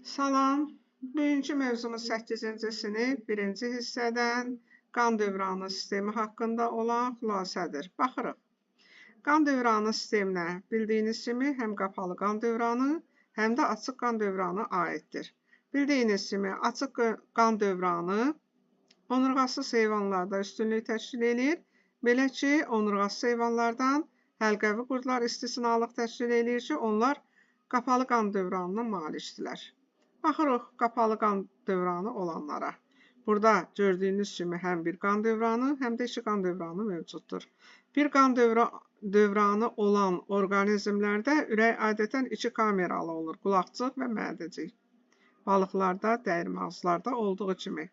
Salam. Bugünkü mövzumuz 8-ci sinif 1-ci hissədən qan dövranı sistemi haqqında olan xülasədir. Baxırıq. Qan dövranı sisteminə bildiyiniz kimi həm qapalı qan dövranı, həm də açıq qan dövranı aiddir. Bildiyiniz kimi açıq qan dövranı onurğasız heyvanlarda üstünlük təşkil edir. Belə ki, onurğasız heyvanlardan həlqəvi qurdlar istisnalıq təşkil edir ki, onlar qapalı qan dövranına malikdirlər. Baxırıq qapalı qan dövranı olanlara. Burada gördüyünüz kimi həm bir qan dövranı, həm də iki qan dövranı mövcuddur. Bir qan dövranı olan orqanizmlərdə ürək adətən iki kameralı olur, qulaqcıq və mədəcik. Balıqlarda, dəyirmançılarda olduğu kimi.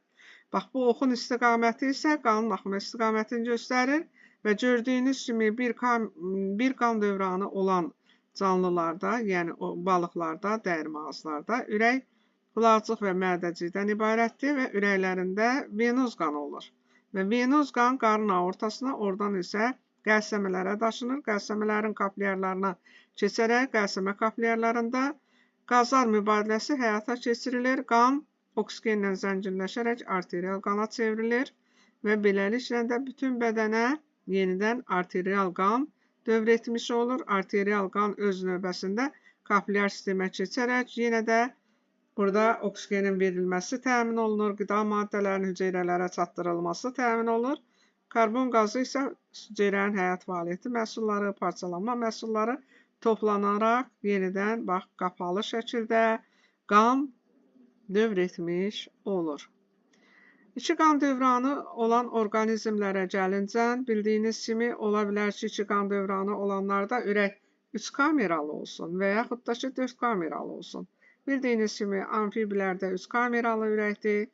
Bax, bu oxun istiqaməti isə qanın axma istiqamətini göstərir və gördüyünüz kimi bir qan dövranı olan canlılarda, yəni balıqlarda, dəyirmançılarda ürək qulaqcıq və mədəcikdən ibarətdir və ürəklərində venoz qan olur. Və venoz qan qarın aortasına, oradan isə qəlsəmələrə daşınır. Qəlsəmələrin kaplyarlarına keçərək, qəlsəmə kaplyarlarında qazlar mübadiləsi həyata keçirilir. Qan oksigenlə zənginləşərək arterial qana çevrilir və beləliklə də bütün bədənə yenidən arterial qan dövr etmiş olur. Arterial qan öz növbəsində kaplyar sistemə keçərək yenə də burada oksigenin verilməsi təmin olunur, qida maddələrinin hüceyrələrə çatdırılması təmin olunur. Karbon qazı isə hüceyrənin həyat fəaliyyəti məhsulları, parçalanma məhsulları toplanaraq yenidən qapalı şəkildə qan dövr etmiş olur. İki qan dövranı olan orqanizmlərə gəlincə, bildiyiniz kimi ola bilər ki, iki qan dövranı olanlarda ürək 3 kameralı olsun və yaxud da ki, 4 kameralı olsun. Bildiyiniz kimi amfibilərdə 3 kameralı ürəkdir.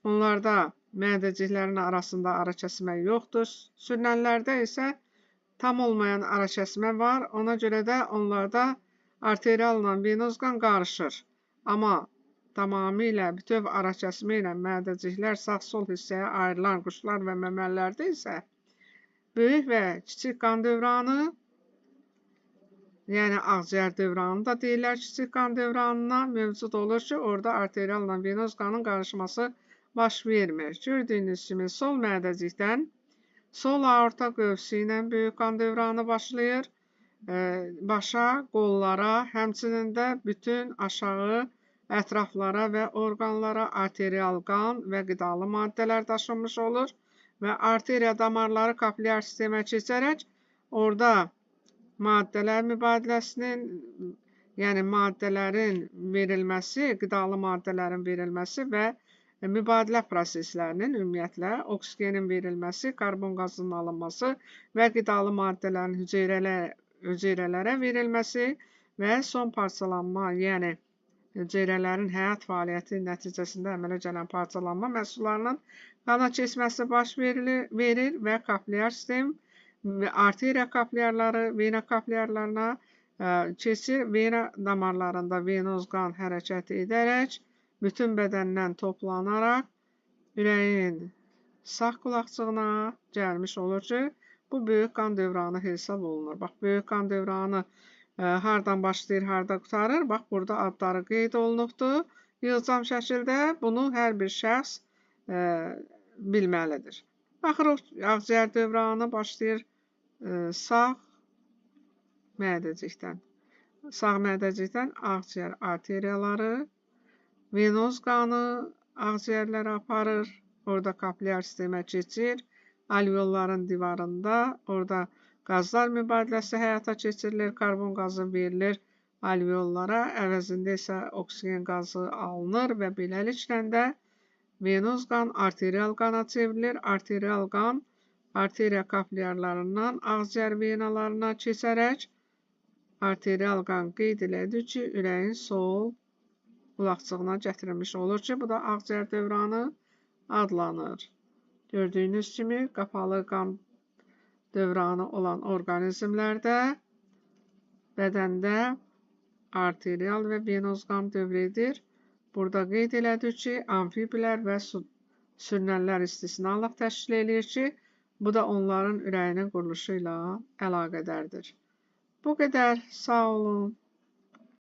Onlarda mədəciklərin arasında ara kəsmə yoxdur. Sürünənlərdə isə tam olmayan ara kəsmə var. Ona görə də onlarda arterialla venoz qan qarışır. Amma tamamilə bütöv ara kəsmə ilə mədəciklər sağ-sol hissəyə ayrılan quşlar və məməlilərdə isə böyük və kiçik qan dövranı, yəni ağciyər dövranı da deyirlər kiçik qan dövranına mövcud olur ki, orada arterialla venoz qanın qarışması baş vermir. Gördüyünüz kimi sol mədəcikdən sol aorta qövsü ilə böyük qan dövranı başlayır. Başa, qollara, həmçinin də bütün aşağı ətraflara və orqanlara arterial qan və qidalı maddələr daşınmış olur və arteriya damarları kaplyar sistemə keçərək orada maddələr mübadiləsinin, yəni maddələrin verilməsi, qidalı maddələrin verilməsi və mübadilə proseslərinin ümumiyyətlə oksigenin verilməsi, karbon qazının alınması və qidalı maddələrin hüceyrələrə verilməsi və son parçalanma, yəni hüceyrələrin həyat fəaliyyəti nəticəsində əmələ gələn parçalanma məhsullarının qana keçməsi baş verir və kaplyar sistem arteriya kaplyarları vena kaplyarlarına keçir. Vena damarlarında venoz qan hərəkət edərək bütün bədəndən toplanaraq ürəyin sağ qulaqcığına gəlmiş olur ki, bu böyük qan dövranı hesab olunur. Bax, böyük qan dövranı hardan başlayır, harda qutarır? Bax, burada adları qeyd olunubdur. Yığcam şəkildə bunu hər bir şəxs bilməlidir. Baxırıq, ağciyər dövranı başlayır sağ mədəcikdən. Sağ mədəcikdən ağciyər arteriyaları, venoz qanı ağciyərlərə aparır. Orada kaplyar sistemə keçir. Alveolların divarında orada qazlar mübadiləsi həyata keçirilir. Karbon qazı verilir alveollara. Əvəzində isə oksigen qazı alınır və beləliklə də venoz qan arterial qana çevrilir. Arterial qan arteriya kaplyarlarından ağciyər venalarına keçərək arterial qan qeyd elədik ki, ürəyin sol qulaqcığına gətirilmiş olur ki, bu da ağciyər dövranı adlanır. Gördüyünüz kimi qapalı qan dövranı olan orqanizmlərdə bədəndə arterial və venoz qan dövr edir. Burada qeyd elədik ki, amfibilər və sürünənlər istisnalıq təşkil edir ki, bu da onların ürəyinin quruluşu ilə əlaqədardır. Bu qədər, sağ olun.